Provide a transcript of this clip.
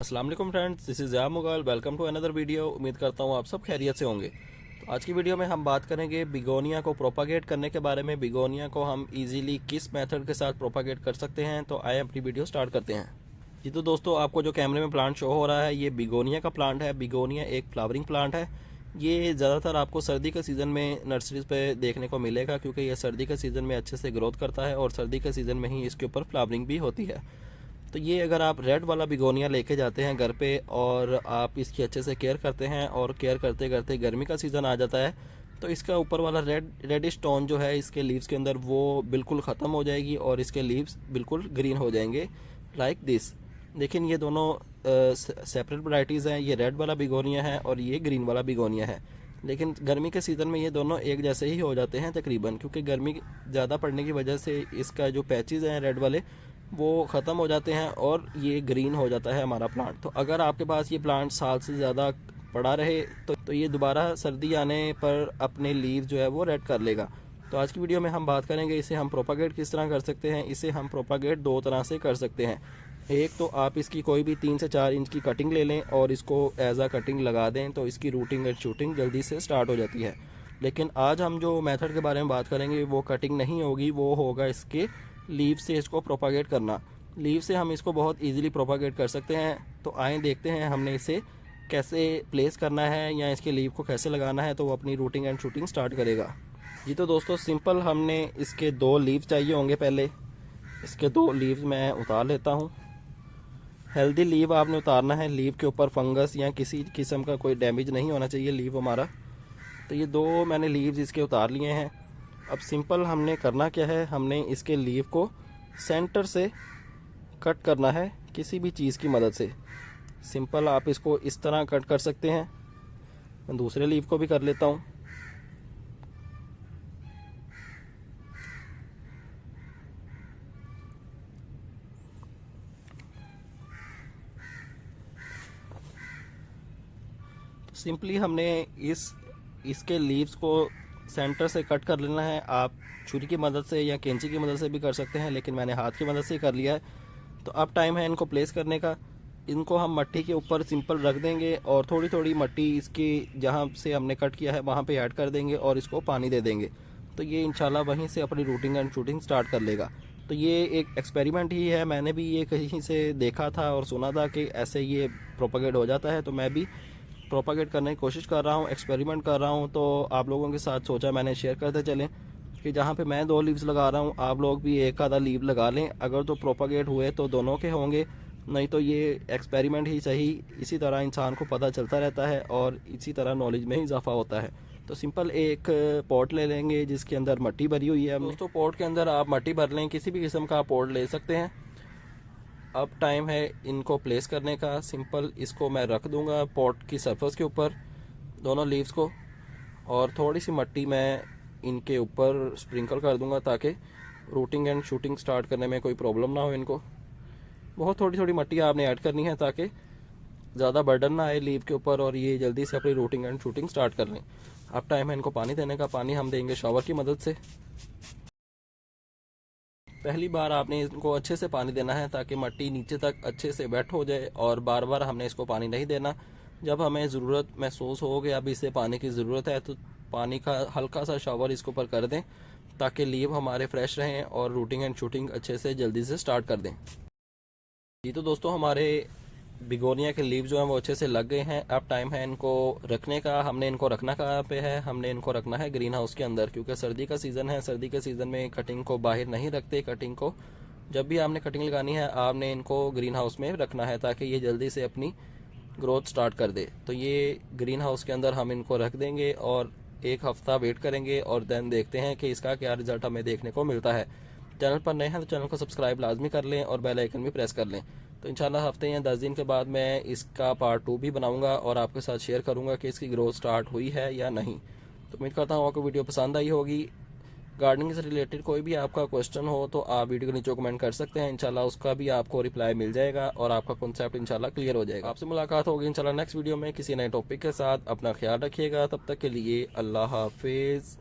अस्सलाम वालेकुम friends, this is Zia Mughal. Welcome to another video. उम्मीद करता हूँ आप सब खैरियत से होंगे। तो आज की वीडियो में हम बात करेंगे बिगोनिया को प्रोपागेट करने के बारे में। बिगोनिया को हम इजीली किस मेथड के साथ प्रोपागेट कर सकते हैं। तो आए अपनी वीडियो स्टार्ट करते हैं। जी तो दोस्तों, आपको जो कैमरे में प्लांट शो हो रहा है ये बिगोनिया का प्लांट है। बिगोनिया एक फ्लावरिंग प्लांट है। ये ज़्यादातर आपको सर्दी के सीज़न में नर्सरीज पे देखने को मिलेगा, क्योंकि ये सर्दी के सीज़न में अच्छे से ग्रोथ करता है और सर्दी के सीज़न में ही इसके ऊपर फ्लावरिंग भी होती है। तो ये अगर आप रेड वाला बिगोनिया लेके जाते हैं घर पे और आप इसकी अच्छे से केयर करते हैं और केयर करते करते गर्मी का सीज़न आ जाता है, तो इसका ऊपर वाला रेडिश टोन जो है इसके लीव्स के अंदर वो बिल्कुल ख़त्म हो जाएगी और इसके लीव्स बिल्कुल ग्रीन हो जाएंगे लाइक दिस। लेकिन ये दोनों सेपरेट वैरायटीज़ हैं। ये रेड वाला बिगोनिया है और ये ग्रीन वाला बिगोनिया है। लेकिन गर्मी के सीज़न में ये दोनों एक जैसे ही हो जाते हैं तकरीबन, क्योंकि गर्मी ज़्यादा पड़ने की वजह से इसका जो पैचेज़ हैं रेड वाले वो ख़त्म हो जाते हैं और ये ग्रीन हो जाता है हमारा प्लांट। तो अगर आपके पास ये प्लांट साल से ज़्यादा पड़ा रहे तो ये दोबारा सर्दी आने पर अपने लीव जो है वो रेड कर लेगा। तो आज की वीडियो में हम बात करेंगे इसे हम प्रोपागेट किस तरह कर सकते हैं। इसे हम प्रोपागेट दो तरह से कर सकते हैं। एक तो आप इसकी कोई भी 3 से 4 इंच की कटिंग ले लें और इसको एज आ कटिंग लगा दें, तो इसकी रूटिंग एंड शूटिंग जल्दी से स्टार्ट हो जाती है। लेकिन आज हम जो मेथड के बारे में बात करेंगे वो कटिंग नहीं होगी, वो होगा इसके लीव से इसको प्रोपागेट करना। लीव से हम इसको बहुत इजीली प्रोपागेट कर सकते हैं। तो आए देखते हैं हमने इसे कैसे प्लेस करना है या इसके लीव को कैसे लगाना है, तो वो अपनी रूटिंग एंड शूटिंग स्टार्ट करेगा। जी तो दोस्तों, सिंपल हमने इसके 2 लीव चाहिए होंगे। पहले इसके 2 लीव मैं उतार लेता हूँ। हेल्दी लीव आपने उतारना है। लीव के ऊपर फंगस या किसी किस्म का कोई डैमेज नहीं होना चाहिए लीव हमारा। तो ये 2 मैंने लीव्स इसके उतार लिए हैं। अब सिंपल हमने करना क्या है, हमने इसके लीव को सेंटर से कट करना है किसी भी चीज़ की मदद से। सिंपल आप इसको इस तरह कट कर सकते हैं। मैं दूसरे लीव को भी कर लेता हूँ। तो सिंपली हमने इसके लीव्स को सेंटर से कट कर लेना है। आप छुरी की मदद से या कैंची की मदद से भी कर सकते हैं, लेकिन मैंने हाथ की मदद से ही कर लिया है। तो अब टाइम है इनको प्लेस करने का। इनको हम मट्टी के ऊपर सिंपल रख देंगे और थोड़ी थोड़ी मट्टी इसकी जहाँ से हमने कट किया है वहाँ पे ऐड कर देंगे और इसको पानी दे देंगे। तो ये इंशाल्लाह वहीं से अपनी रूटिंग एंड शूटिंग स्टार्ट कर लेगा। तो ये एक एक्सपेरिमेंट ही है। मैंने भी ये कहीं से देखा था और सुना था कि ऐसे ये प्रोपागेट हो जाता है। तो मैं भी प्रोपागेट करने की कोशिश कर रहा हूँ, एक्सपेरिमेंट कर रहा हूँ। तो आप लोगों के साथ सोचा मैंने शेयर करते चलें कि जहाँ पे मैं 2 लीव्स लगा रहा हूँ आप लोग भी एक आधा लीव लगा लें। अगर तो प्रोपागेट हुए तो दोनों के होंगे, नहीं तो ये एक्सपेरिमेंट ही सही। इसी तरह इंसान को पता चलता रहता है और इसी तरह नॉलेज में ही इजाफा होता है। तो सिंपल एक पॉट ले लेंगे जिसके अंदर मट्टी भरी हुई है। दोस्तों, पॉट के अंदर आप मट्टी भर लें, किसी भी किस्म का पॉट ले सकते हैं। अब टाइम है इनको प्लेस करने का। सिंपल इसको मैं रख दूंगा पॉट की सरफेस के ऊपर, दोनों लीव्स को, और थोड़ी सी मट्टी मैं इनके ऊपर स्प्रिंकल कर दूंगा ताकि रूटिंग एंड शूटिंग स्टार्ट करने में कोई प्रॉब्लम ना हो इनको। बहुत थोड़ी थोड़ी मट्टी आपने ऐड करनी है ताकि ज़्यादा बर्डन ना आए लीव के ऊपर और ये जल्दी से अपनी रूटिंग एंड शूटिंग स्टार्ट कर लें। अब टाइम है इनको पानी देने का। पानी हम देंगे शावर की मदद से। पहली बार आपने इनको अच्छे से पानी देना है ताकि मट्टी नीचे तक अच्छे से वेट हो जाए, और बार बार हमने इसको पानी नहीं देना। जब हमें ज़रूरत महसूस हो कि अब इसे पानी की ज़रूरत है तो पानी का हल्का सा शावर इसके ऊपर कर दें ताकि लीव हमारे फ्रेश रहें और रूटिंग एंड शूटिंग अच्छे से जल्दी से स्टार्ट कर दें। जी तो दोस्तों, हमारे बिगोनिया के लीव जो हैं वो अच्छे से लग गए हैं। अब टाइम है इनको रखने का। हमने इनको रखना कहाँ पे है, हमने इनको रखना है ग्रीन हाउस के अंदर, क्योंकि सर्दी का सीज़न है। सर्दी के सीज़न में कटिंग को बाहर नहीं रखते। कटिंग को जब भी आपने कटिंग लगानी है आपने इनको ग्रीन हाउस में रखना है ताकि ये जल्दी से अपनी ग्रोथ स्टार्ट कर दे। तो ये ग्रीन हाउस के अंदर हम इनको रख देंगे और 1 हफ्ता वेट करेंगे और देन देखते हैं कि इसका क्या रिजल्ट हमें देखने को मिलता है। चैनल पर नए हैं तो चैनल को सब्सक्राइब लाजमी कर लें और बेल आइकन भी प्रेस कर लें। तो इंशाल्लाह हफ्ते या 10 दिन के बाद मैं इसका पार्ट 2 भी बनाऊंगा और आपके साथ शेयर करूंगा कि इसकी ग्रोथ स्टार्ट हुई है या नहीं। तो उम्मीद करता हूँ आपको वीडियो पसंद आई होगी। गार्डनिंग से रिलेटेड कोई भी आपका क्वेश्चन हो तो आप वीडियो के नीचे कमेंट कर सकते हैं। इंशाल्लाह उसका भी आपको रिप्लाई मिल जाएगा और आपका कॉन्सेप्ट इंशाल्लाह क्लियर हो जाएगा। आपसे मुलाकात होगी इंशाल्लाह नेक्स्ट वीडियो में किसी नए टॉपिक के साथ। अपना ख्याल रखिएगा। तब तक के लिए अल्लाह हाफिज़।